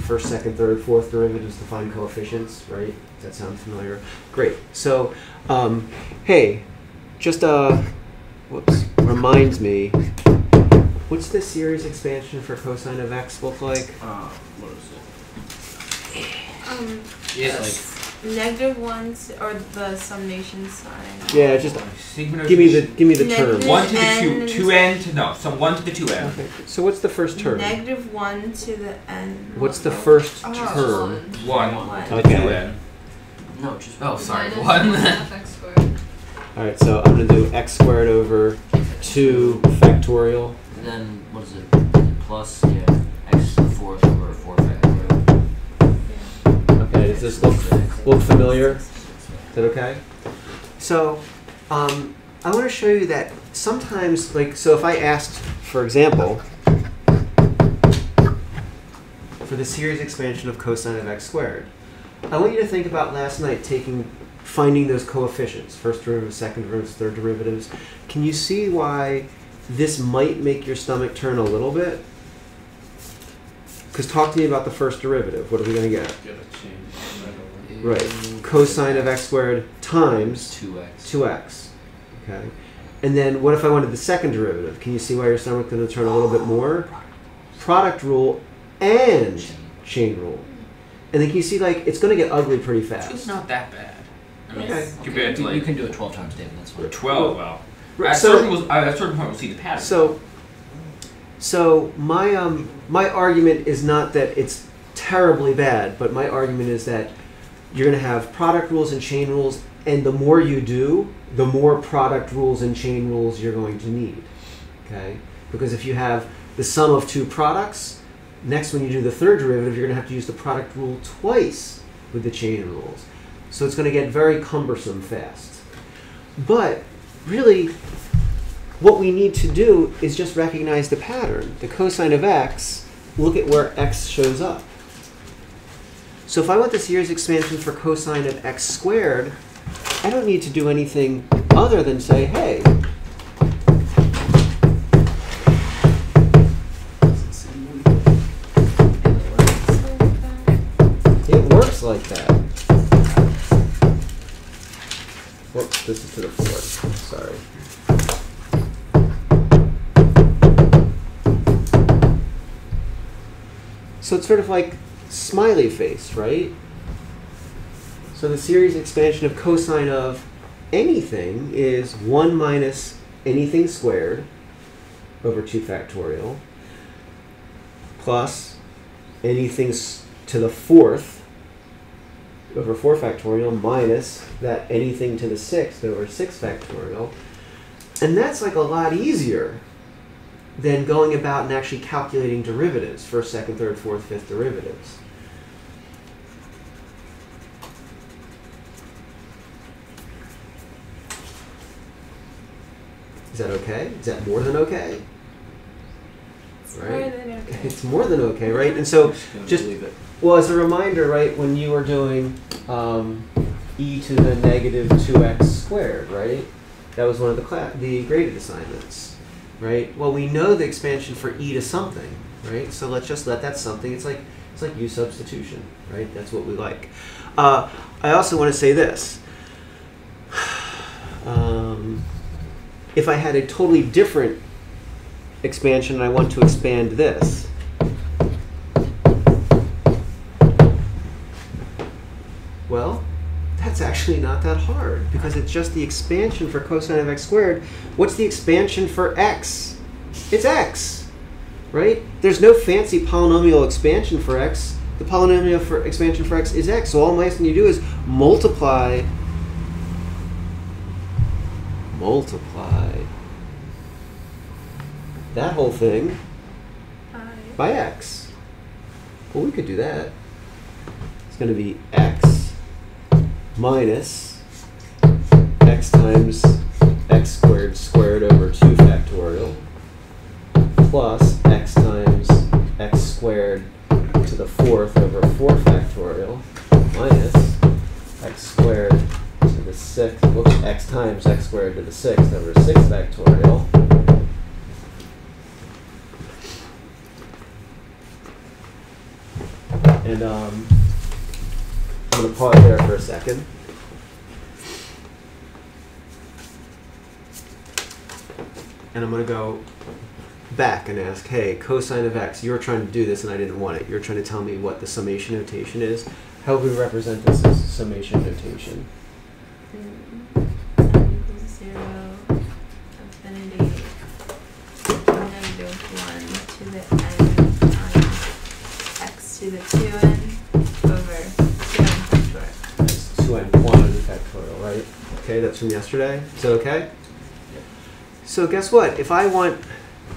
first, second, third, fourth derivatives to find coefficients, right? Does that sound familiar? Great. So, hey, just whoops, reminds me, what's the series expansion for cosine of x look like? What is it? Yes. -1 or the summation sign. Yeah, just Sigma give me the term. Negative 1 to the n 2n to no, so 1 to the 2n. Okay. So what's the first term? -1 to the n. What's the first Oh. term? 1 to the Okay. 2n. No, just Sorry, Minus 1. half x squared. All right, so I'm going to do x squared over 2 factorial. And then, what is it? Plus, x to the 4th over 4 factorial. Okay, does this look familiar? Is that okay? So, I want to show you that sometimes, so if I asked, for example, for the series expansion of cosine of x squared, I want you to think about last night finding those coefficients, first derivatives, second derivatives, third derivatives. Can you see why this might make your stomach turn a little bit? Because talk to me about the first derivative. What are we going to get? Right. Cosine of x squared times 2x. Okay. And then what if I wanted the second derivative? Can you see why your stomach's going to turn a little bit more? Product rule and chain rule. And then can you see, it's going to get ugly pretty fast. It's not that bad. I mean, Okay. compared to You can do it 12 times, David. That's fine. 12, well. Right, At certain point, we'll see the pattern. So my argument is not that it's terribly bad, but my argument is that you're going to have product rules and chain rules, and the more you do, the more product rules and chain rules you're going to need. Okay? Because if you have the sum of two products, next when you do the third derivative, you're going to have to use the product rule twice with the chain rules. So it's going to get very cumbersome fast. But really, what we need to do is just recognize the pattern. The cosine of x, look at where x shows up. So if I want the series expansion for cosine of x squared, I don't need to do anything other than say, hey, it works like that. Whoops, this is to the fourth. Sorry. So it's sort of like smiley face, right? So the series expansion of cosine of anything is 1 minus anything squared over 2 factorial plus anything to the 4th over 4 factorial minus that anything to the 6th over 6 factorial. And that's a lot easier than going about and actually calculating derivatives, first, second, third, fourth, fifth derivatives. Is that okay? Is that more than okay? Right? More than okay. It's more than okay, right? And so well, as a reminder, right, when you were doing e to the negative 2x squared, right? That was one of the graded assignments. Right? Well, we know the expansion for e to something, right? So let's just let that something. It's like u substitution, right? That's what we like. I also want to say this. If I had a totally different expansion and I want to expand this, well, that's actually not that hard because it's just the expansion for cosine of x squared. What's the expansion for x? It's x, right? There's no fancy polynomial expansion for x. The polynomial for expansion for x is x. So all I'm asking you to do is multiply that whole thing by x. Well, we could do that. It's going to be x minus x times x squared over 2 factorial plus x times x squared to the 4th over 4 factorial minus x squared to the 6th, x times x squared to the 6th over 6 factorial. And I'm going to pause there for a second. And I'm going to go back and ask, hey, cosine of x, you were trying to do this and I didn't want it. You're trying to tell me what the summation notation is. How would we represent this as summation notation? N equals 0, infinity, -1 to the n times x to the 2n over 2n factorial. That's 2n quantity factorial, right? Okay, that's from yesterday. Is that okay? Yep. So guess what? If I want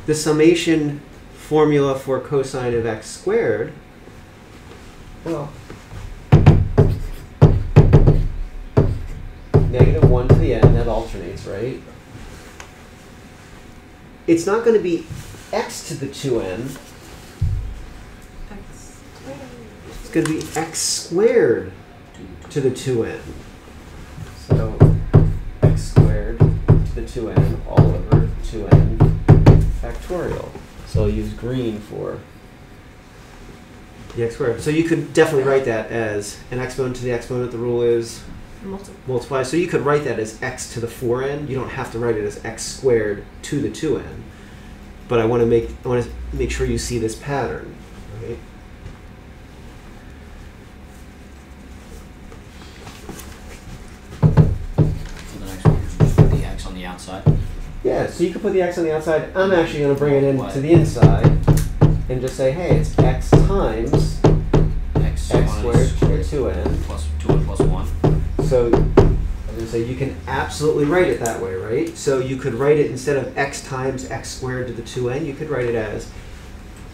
the summation formula for cosine of x squared, well, -1 to the n, that alternates, right? It's not going to be x to the 2n. X It's going to be x squared to the 2n. So x squared to the 2n all over 2n factorial. So I'll use green for the x squared. So you could definitely write that as an exponent to the exponent. The rule is multiply. So you could write that as x to the 4n. You don't have to write it as x squared to the 2n. But I want to make sure you see this pattern, right? For the next one, just put the x on the outside. Yeah, so you could put the x on the outside. I'm actually going to bring it into the inside and just say, hey, it's x times x squared to the 2n. Plus 2n plus 1. So I'm going to say you can absolutely write it that way, right? So you could write it instead of x times x squared to the 2n, you could write it as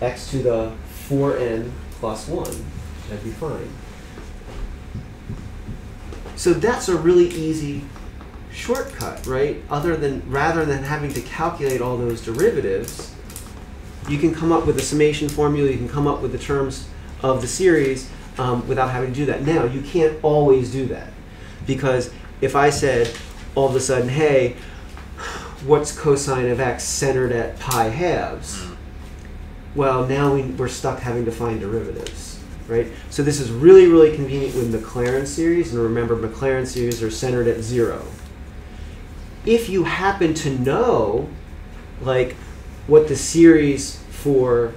x to the 4n plus 1. That'd be fine. So that's a really easy shortcut, right? Rather than having to calculate all those derivatives, you can come up with a summation formula, you can come up with the terms of the series without having to do that. Now, you can't always do that, because if I said all of a sudden, hey, what's cosine of x centered at pi halves? Well, now we're stuck having to find derivatives, right? So this is really, really convenient with Maclaurin series, and remember, Maclaurin series are centered at 0. If you happen to know, like, what the series for,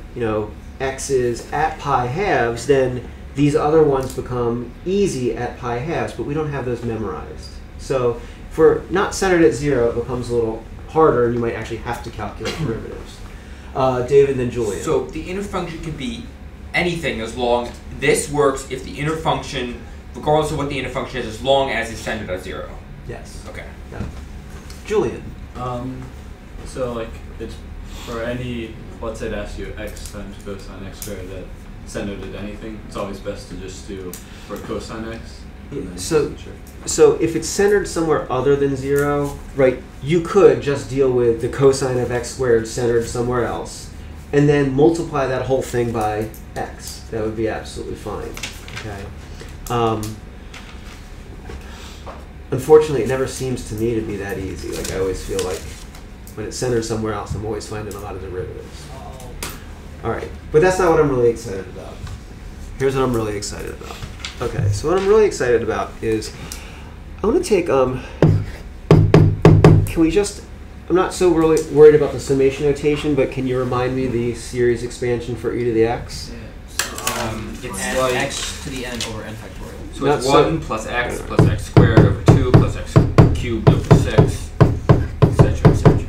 x is at pi halves, then these other ones become easy at pi halves, but we don't have those memorized. So for not centered at 0, it becomes a little harder, and you might actually have to calculate derivatives. David, then Julian. So the inner function can be anything as long as this works if the inner function, regardless of what the inner function is, as long as it's centered at 0. Yes. Okay. Yeah. Julian. So like it's for any, let's say it asks you x times cosine x squared that centered at anything, it's always best to just do for cosine x. So if it's centered somewhere other than 0, right, you could just deal with the cosine of x squared centered somewhere else, and then multiply that whole thing by x. That would be absolutely fine. Okay. Unfortunately, it never seems to me to be that easy. Like, I always feel like when it's centered somewhere else, I'm always finding a lot of derivatives. All right, but that's not what I'm really excited about. Here's what I'm really excited about. Okay, so what I'm really excited about is I want to take, can we just, I'm not so really worried about the summation notation, but can you remind me the series expansion for e to the x? Yeah. So, It's n, like x to the n over n factorial. So it's 1 plus x squared over 2 plus x cubed over 6, etc., etc.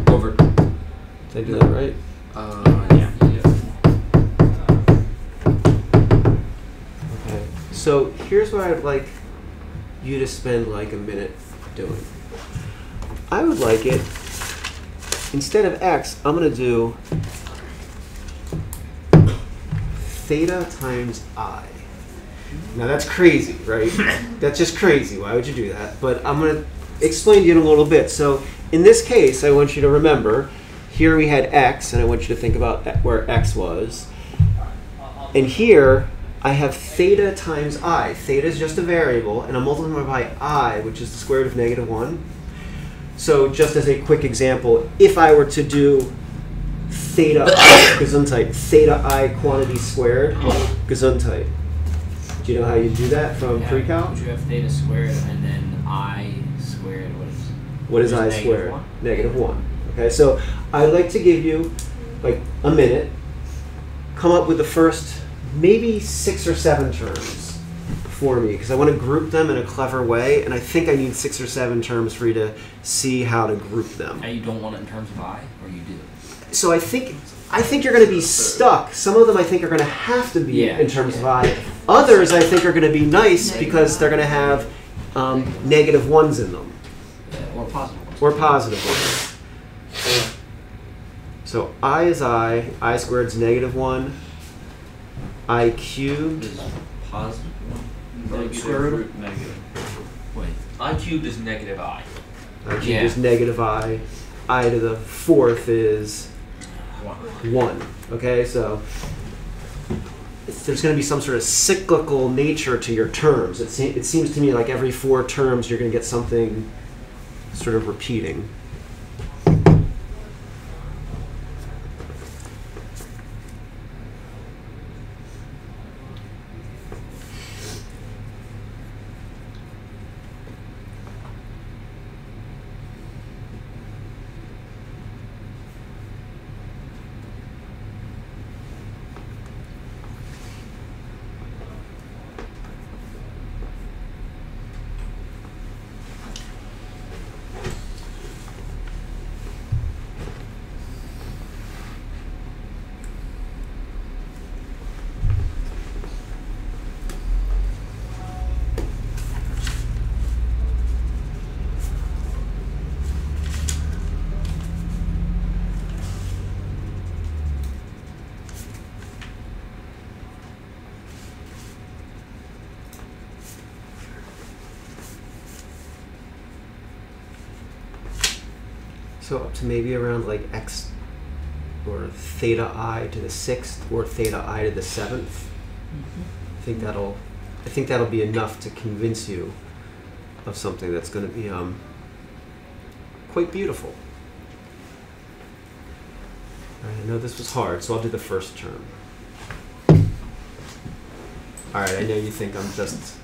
Over. Did I do that right? Yeah. Okay. So here's what I'd like you to spend like a minute doing. I would like it, instead of x, I'm going to do theta times I. Now that's crazy, right? That's just crazy. Why would you do that? But I'm going to explain to you in a little bit. So in this case, I want you to remember, here we had x, and I want you to think about where x was. And here, I have theta times I. Theta is just a variable, and I'm multiplying by I, which is the square root of -1. So just as a quick example, if I were to do theta I, Gesundheit, theta I quantity squared, Gesundheit. Do you know how you do that from pre-calc? You have theta squared and then I squared. What is I squared? -1. Okay, so I'd like to give you like a minute. Come up with the first maybe 6 or 7 terms for me, because I want to group them in a clever way, and I think I need 6 or 7 terms for you to see how to group them. And you don't want it in terms of I, or you do? So I think you're going to be stuck. Some of them I think are going to have to be in terms of I. Others I think are going to be nice because they're going to have -1s in them. Or positive ones. Or positive ones. So I is I squared is -1, I cubed. Is positive one. Negative Square root root negative. Wait. I cubed is -I. I cubed is I to the 4th is 1. Okay, so there's going to be some sort of cyclical nature to your terms. It seems to me like every 4 terms you're going to get something sort of repeating. So up to maybe around like x or theta I to the 6th or theta I to the 7th. I think that'll be enough to convince you of something that's going to be quite beautiful. All right, I know this was hard, so I'll do the first term. All right, I know you think I'm just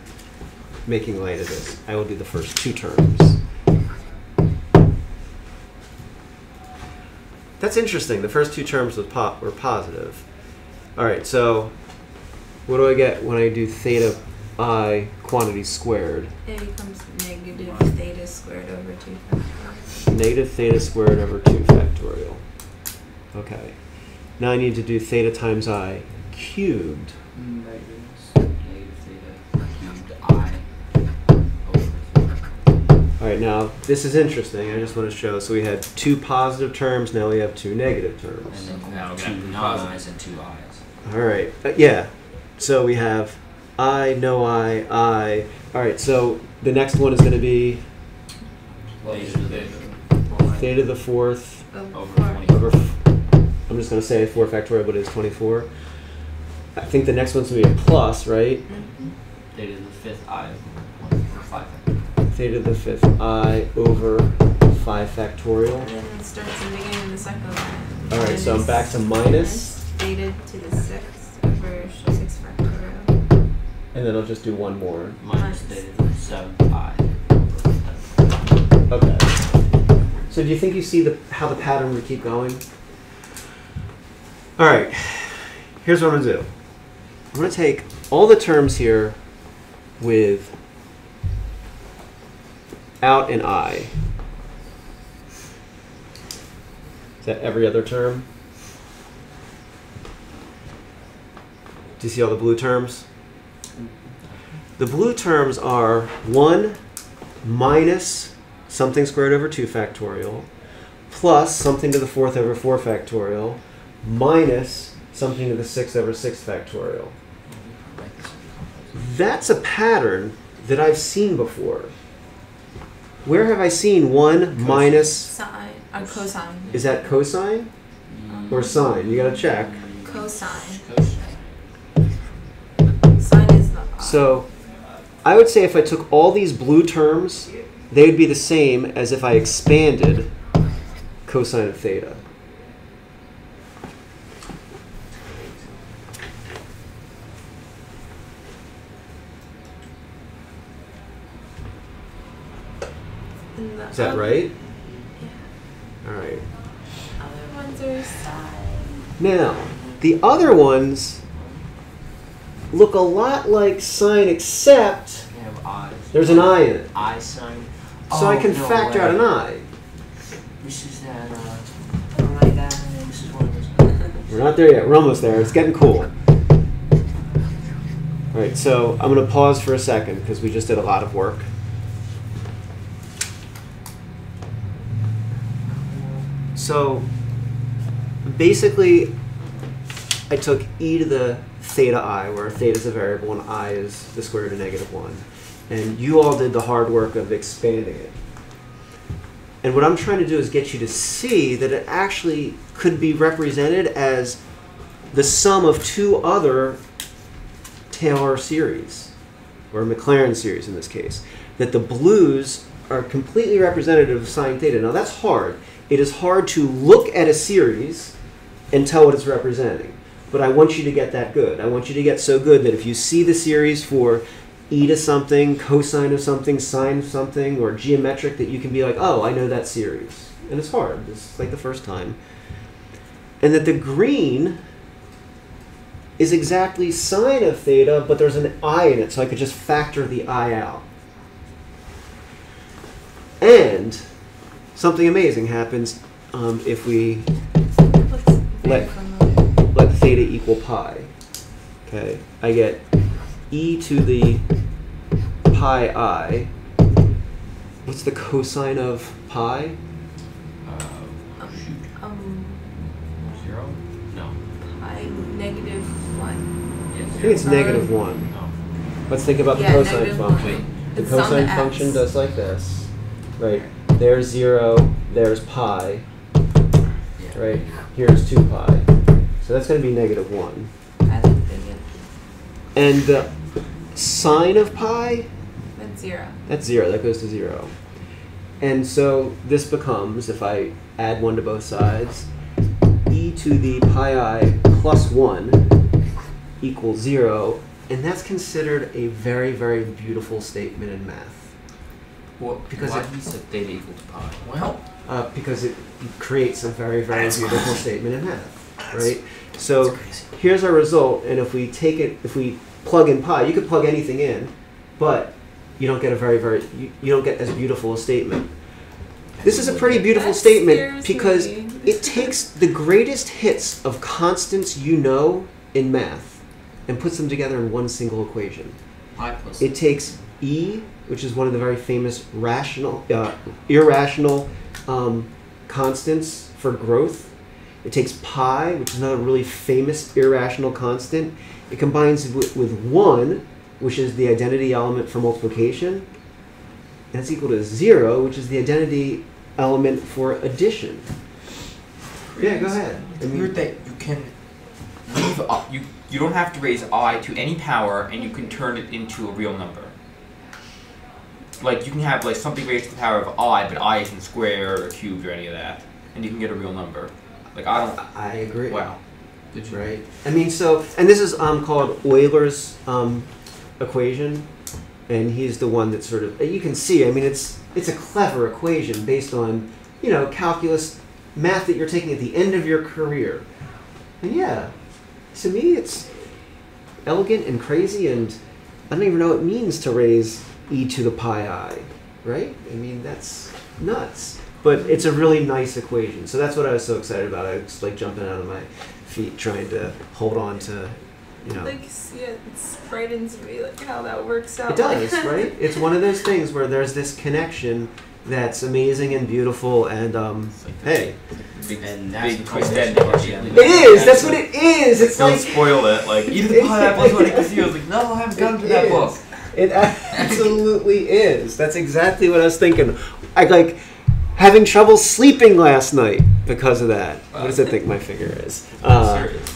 making light of this. I will do the first 2 terms. That's interesting. The first 2 terms were positive. All right, so what do I get when I do theta I quantity squared? It becomes negative theta squared over 2 factorial. Negative theta squared over 2 factorial. Okay. Now I need to do theta times I cubed. Negative theta cubed I over 3. All right, now this is interesting. I just want to show. So we had 2 positive terms. Now we have 2 negative terms. And then Now we 2 have non-I's and 2 I's. All right. Yeah. So we have I, no I. All right. So the next one is going to be theta to the 4th Over 4. 20. over. I'm just going to say 4 factorial, but it is 24. I think the next one's going to be a plus, right? Theta to the 5th I over 5 factorial. Theta to the 5th I over 5 factorial. And then it starts in the beginning of the second line. All right, so I'm back to minus. Theta to the 6th over 6 factorial. And then I'll just do one more. Minus theta to the 7th I over 7. Okay. So do you think you see how the pattern would keep going? All right. Here's what I'm going to do. I'm going to take all the terms here with out and I. Is that every other term? Do you see all the blue terms? The blue terms are 1 minus something squared over 2 factorial plus something to the 4th over 4 factorial minus something to the 6th over 6 factorial. That's a pattern that I've seen before. Where have I seen 1 minus? Sine. Cosine. Is that cosine or sine? You gotta check. Cosine. Sine is the I. So I would say if I took all these blue terms, they would be the same as if I expanded cosine of theta. And the Is that right? Yeah. All right. Other ones are sine. Now, the other ones look a lot like sine, except You have I. there's an I in it. I sign. So I can factor out an I. This is that, oh my god, this is one of those. We're not there yet. We're almost there. It's getting cool. All right, so I'm going to pause for a second because we just did a lot of work. So basically, I took e to the theta I, where theta is a variable and I is the square root of -1. And you all did the hard work of expanding it. And what I'm trying to do is get you to see that it actually could be represented as the sum of two other Taylor series, or Maclaurin series in this case. That the blues are completely representative of sine theta. Now that's hard. It is hard to look at a series and tell what it's representing. But I want you to get that good. I want you to get so good that if you see the series for e to something, cosine of something, sine of something, or geometric, that you can be like, oh, I know that series. And it's hard. It's like the first time. And that the green is exactly sine of theta, but there's an I in it, so I could just factor the I out. And something amazing happens if we let theta equal pi. Okay, I get e to the pi I. What's the cosine of pi? Zero? No. Pi negative 1. Yeah, I think it's negative 1. No. Let's think about the Yeah, cosine negative function. 1. The It's on the cosine x. function does like this. Right. There's 0, there's pi. Yeah. Right. Here's 2 pi. So that's going to be negative 1. I like the And the sine of pi, That's 0. that's 0. That goes to 0. And so this becomes, if I add 1 to both sides, e to the pi I plus 1 equals 0. And that's considered a very, very beautiful statement in math. Well, Because Why it- do you set theta equal to pi? well, Because it creates a very, very That's beautiful crazy. statement in math, right? So here's our result, and if we take it, if we plug in pi, you could plug anything in, but you don't get a very, very, you don't get as beautiful a statement. This is a pretty beautiful That statement scares because me. it takes the greatest hits of constants you know in math and puts them together in one single equation. Pi plus. It takes E, which is one of the very famous irrational constants for growth. It takes pi, which is another really famous irrational constant. It combines it with 1, which is the identity element for multiplication. And it's equal to 0, which is the identity element for addition. Yeah, go ahead. it's weird that you can leave you don't have to raise I to any power, and you can turn it into a real number. Like you can have like something raised to the power of I, but I isn't square or cubed or any of that, and you can get a real number. Like I don't. I agree. Wow. Did you? Right. I mean, so, and this is called Euler's equation, and he's the one that sort of, you can see, I mean, it's a clever equation based on, you know, calculus, math that you're taking at the end of your career. And yeah, to me, it's elegant and crazy, and I don't even know what it means to raise e to the pi I, right? I mean, that's nuts. But it's a really nice equation. So that's what I was so excited about. I was like jumping out of my feet trying to hold on to, you know. Like, yeah, it frightens me, like, how that works out. It does, like right? It's one of those things where there's this connection that's amazing and beautiful, and hey. And that's Big the twist concept ending. of the It is! That's what it is! It's Don't like... spoil it. Like either the pineapple is what I can see. I was like, no, I haven't gotten to that It book. is. It absolutely is. That's exactly what I was thinking. I like having trouble sleeping last night because of that. What does it think my finger is? Serious.